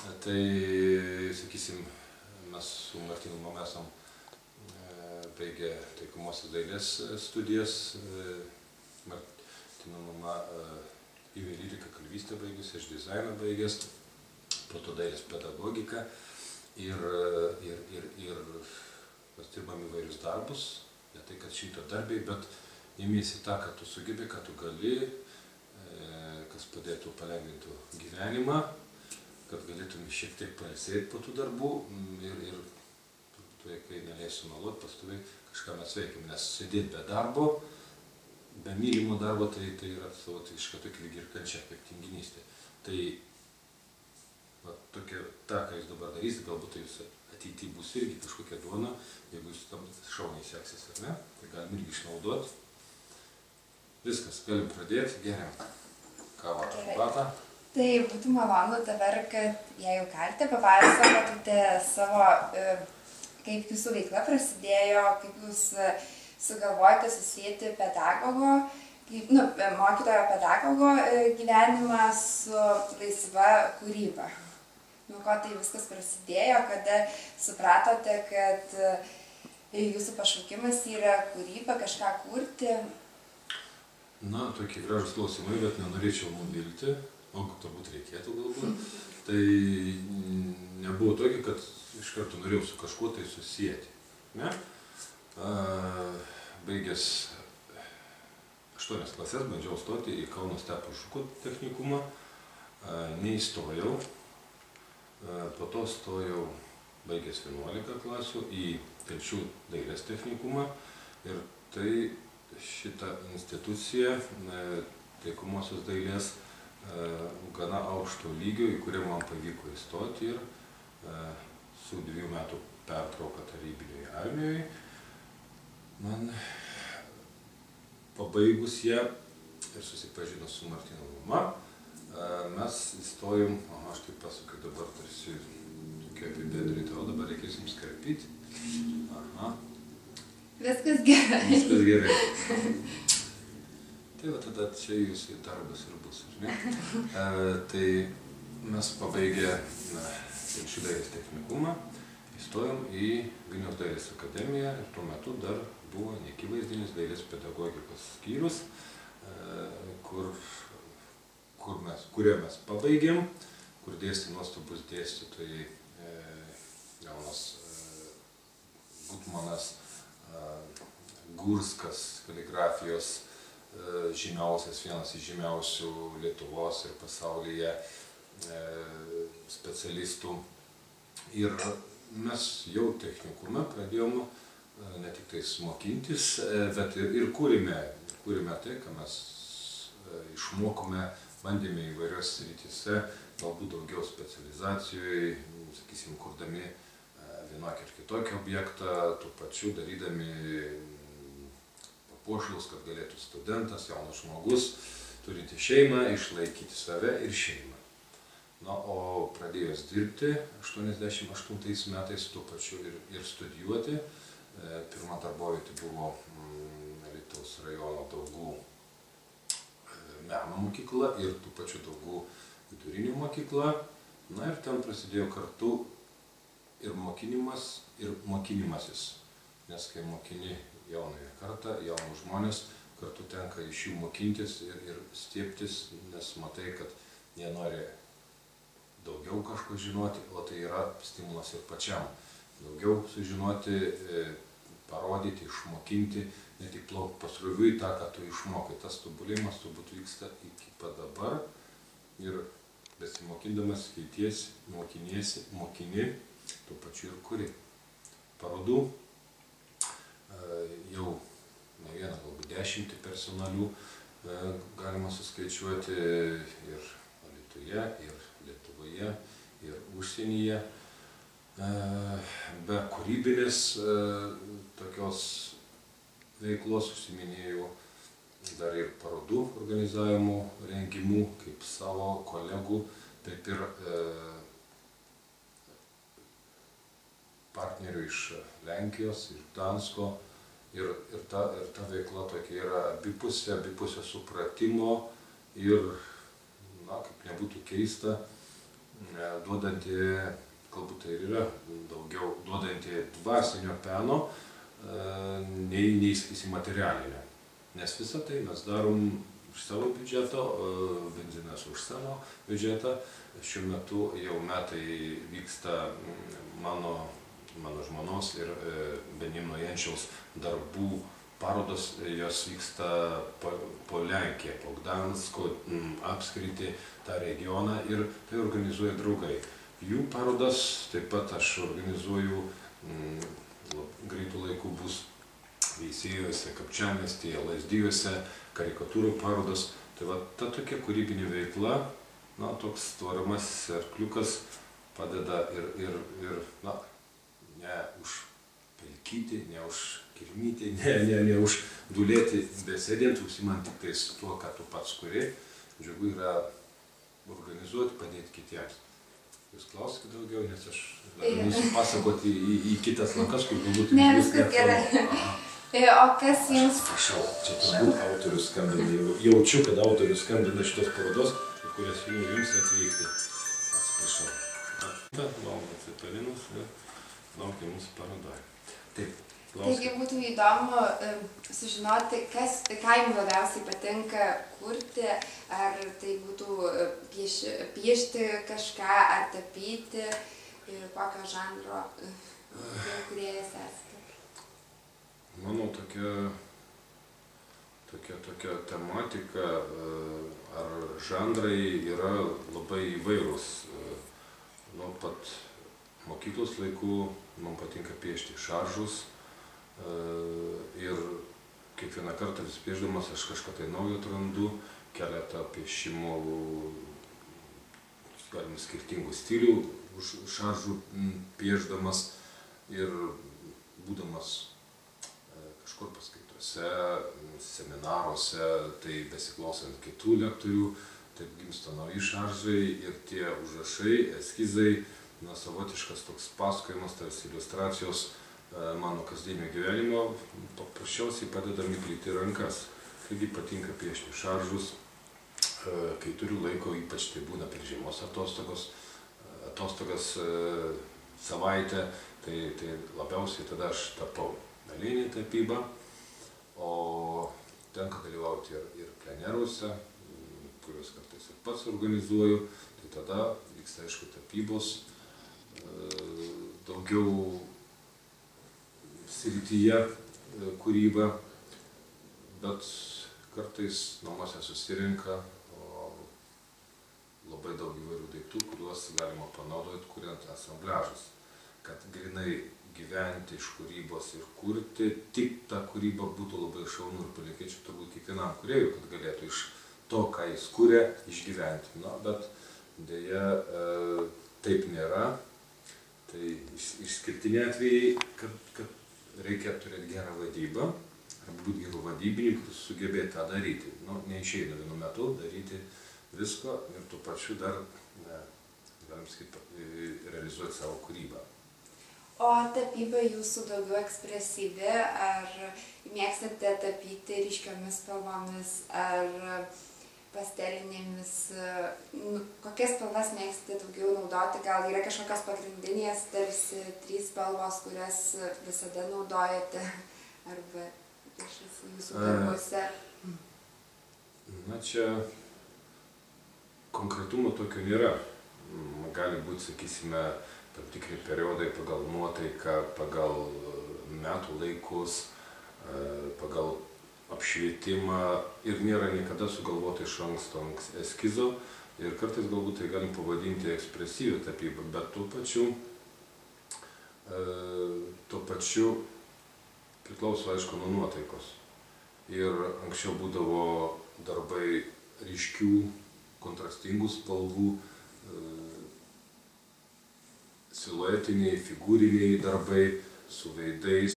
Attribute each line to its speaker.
Speaker 1: Tai, sakysim, mes su Martynu mama esam baigę taikomosios dailės studijas. Martyno mama juvelyrika kalvystę baigęs, aš dizainą baigęs, po to dailės pedagogiką ir mes dirbam įvairius darbus, ne tai, kad 100 darbiai, bet imiesi tą, ką tu sugebi, ką tu gali, kas padėtų palengvintų gyvenimą, kad galėtum šiek tiek pailsėti po tų darbų ir kai neleisiu meluoti, pastoviai kažką mes veikiam, nes sėdėti be darbo, be mylimo darbo, tai yra savotiška tokia lyg ir kančia, kaip tinginystė. Tai tokia, tą, ką jūs dabar darysite, galbūt tai jūs ateityje bus irgi kažkokia duona, jeigu jūs tam šauniai seksis, ar ne, tai galim irgi išnaudoti. Viskas, galim pradėti, geriam kavą arbatą.
Speaker 2: Tai būtų malonu dabar, kad jei jau galite, papasakotumėte savo, kaip jūsų veikla prasidėjo, kaip jūs sugalvojate susijęti pedagogo, mokytojo pedagogo gyvenimą su laisva kūryba. Nuo ko tai viskas prasidėjo, kada supratote, kad jūsų pašaukimas yra kūryba, kažką kurti?
Speaker 1: Na, tokie gražus klausimai, bet nenorėčiau nuvilti, o turbūt reikėtų galbūt. Tai nebuvo tokia, kad iš karto norėjau su kažkuo tai susijęti. Ne? Baigęs 8 klases, bandžiau stoti į Kauno Stepo Žuko technikumą, neįstojau. Po to stojau, baigęs 11 klasių, į Telšių dailės technikumą ir tai šitą instituciją, taikomosios dailės, gana aukšto lygio, į kurią man pavyko įstoti ir su 2 metų pertrauka tarybinėje armijoje. Man pabaigus ją ir susipažinus su Martyno mama, mes įstojom, aš taip pasakiau, dabar tarsi tokia apibendrinta, o dabar reikės jums karpyti. Aha.
Speaker 2: Viskas gerai.
Speaker 1: Viskas gerai. Tai va tada čia jūsų darbas ir bus, ar ne? Tai mes pabaigę Telšių dailės technikumą, įstojom į Vilniaus dailės akademiją ir tuo metu dar buvo neakivaizdinis dailės pedagogikos skyrius, kurio mes pabaigėm, kur dėstė nuostabus dėstytojai jaunas Gutmanas, Gurskas, kaligrafijos žymiausias, vienas iš žymiausių Lietuvos ir pasaulyje specialistų. Ir mes jau technikume pradėjom ne tik tais mokintis, bet ir kūrėme tai, ką mes išmokome, bandėme įvairios srityse, galbūt daugiau specializacijoje, sakysim, kurdami vienokį ir kitokį objektą, tuo pačiu darydami papuošalus, kad galėtų studentas, jaunas žmogus, turinti šeimą, išlaikyti save ir šeimą. Na, o pradėjus dirbti 88 metais tuo pačiu ir studijuoti. Pirma darbovietė buvo Alytaus rajono Daugų meno mokykla ir tuo pačiu Daugų vidurinė mokykla. Na ir ten prasidėjo kartu ir mokinimas, ir mokinimasis. Nes kai mokini jaunąją kartą, jaunus žmonės, kartu tenka iš jų mokintis ir stiebtis, nes matai, kad jie nori daugiau kažko žinoti, o tai yra stimulas ir pačiam. Daugiau sužinoti, parodyti, išmokinti, ne tik plaukti pasroviui tą, ką tu išmokai. Tas tobulėjimas turbūt vyksta iki pat dabar ir besimokindamas keitiesi, mokini, tuo pačiu ir kuri. Parodų jau ne vieną, galbūt 10 personalių galima suskaičiuoti ir Alytuje, ir Lietuvoje, ir užsienyje. Be kūrybinės tokios veiklos užsiiminėjau dar ir parodų organizavimų, rengimų, kaip savo kolegų, taip ir partnerių iš Lenkijos, iš Gdansko. Ir ta veikla tokia yra abipusio supratimo ir, na, kaip nebūtų keista, duodanti, galbūt tai ir yra daugiau duodanti dvasinio peno, nei sakysim, materialinio. Nes visą tai mes darom už savo biudžeto, benzinas už savo biudžetą. Šiuo metu jau metai vyksta mano žmonos ir Benimno Jančiaus darbų parodos, jos vyksta po Lenkiją, po Gdansko apskritį, tą regioną, ir tai organizuoja draugai. Jų parodas taip pat aš organizuoju, greitų laikų bus Veisiejuose, Kapčiamiestyje, Lazdijuose, karikatūrų parodos. Tai va, ta tokia kūrybinė veikla, toks tvariamasis arkliukas padeda ir ne užpelkyti, ne užkirmyti, ne uždulėti, besėdint, užsimant tik tais tuo, ką tu pats kuri. Džiugu yra organizuoti, padėti kitiems. Jūs klauskite daugiau, nes aš galiu pasakoti į kitas lankas, kur galbūt jūs neatvažiuoja.
Speaker 2: O kas jums...
Speaker 1: Prašau, čia turbūt autorius skambina, jaučiu, kad autorius skambina šitos parodos, į kurias jums atvykti. Atsiprašau. Laukia Cepelinus ir laukia mūsų parodoje. Taip, klauskite.
Speaker 2: Taigi būtų įdomu sužinoti, ką jums labiausiai patinka kurti, ar tai būtų piešti kažką, ar tapyti, ir kokio žanro kūrėjas esate.
Speaker 1: Mano tokia tematika ar žanrai yra labai įvairūs. Nuo pat mokyklos laikų man patinka piešti šaržus ir kiekvieną kartą vis piešdamas aš kažką tai naujo atrandu, keletą piešimo, galima skirtingų stilių šaržų piešdamas ir būdamas kažkur paskaitose, seminaruose, tai besiklausant kitų lektorių, taip gimsta nauji šaržai ir tie užrašai, eskizai, savotiškas toks pasakojimas, tarsi iliustracijos mano kasdienio gyvenimo, paprasčiausiai padeda miklyti rankas. Taigi patinka piešti šaržus, kai turiu laiko, ypač tai būna per žiemos atostogas savaitę, tai labiausiai tada aš tapau dalinį tapybą, o tenka dalyvauti ir pleneruose, kuriuos kartais ir pats organizuoju, tai tada vyksta, aišku, tapybos daugiau srityje kūryba, bet kartais namuose susirinka labai daug įvairių daiktų, kuriuos galima panaudoti, kuriant asambliažus, kad grinai gyventi iš kūrybos ir kurti, tik ta kūryba būtų labai šaunu ir palinkėčiau turbūt kiekvienam kūrėjui, kad galėtų iš to, ką jis kuria, išgyventi. Bet dėja taip nėra. Tai išskirtiniai atvejai, kad reikia turėti gerą vadybą, arba būti gerų vadybininkų, kuris sugebėti tą daryti. Neišeina vienu metu daryti visko ir tuo pačiu dar, galim sakyti, realizuoti savo kūrybą.
Speaker 2: O tapyba jūsų daugiau ekspresyvi, ar mėgstate tapyti ryškiomis spalvomis, ar pastelinėmis, kokias spalvas mėgstate daugiau naudoti, gal yra kažkokios pagrindinės, tarsi 3 spalvos, kurias visada naudojate, arba jūsų darbuose?
Speaker 1: Čia konkretumo tokio nėra. Gali būti, sakysime, tam tikri periodai pagal nuotaiką, pagal metų laikus, pagal apšvietimą ir nėra niekada sugalvota iš anksto eskizo ir kartais galbūt tai galim pavadinti ekspresyvią tapybą, bet tuo pačiu priklauso, aišku, nuo nuotaikos. Ir anksčiau būdavo darbai ryškių, kontrastingų spalvų, siluetiniai, figūriniai darbai su veidais,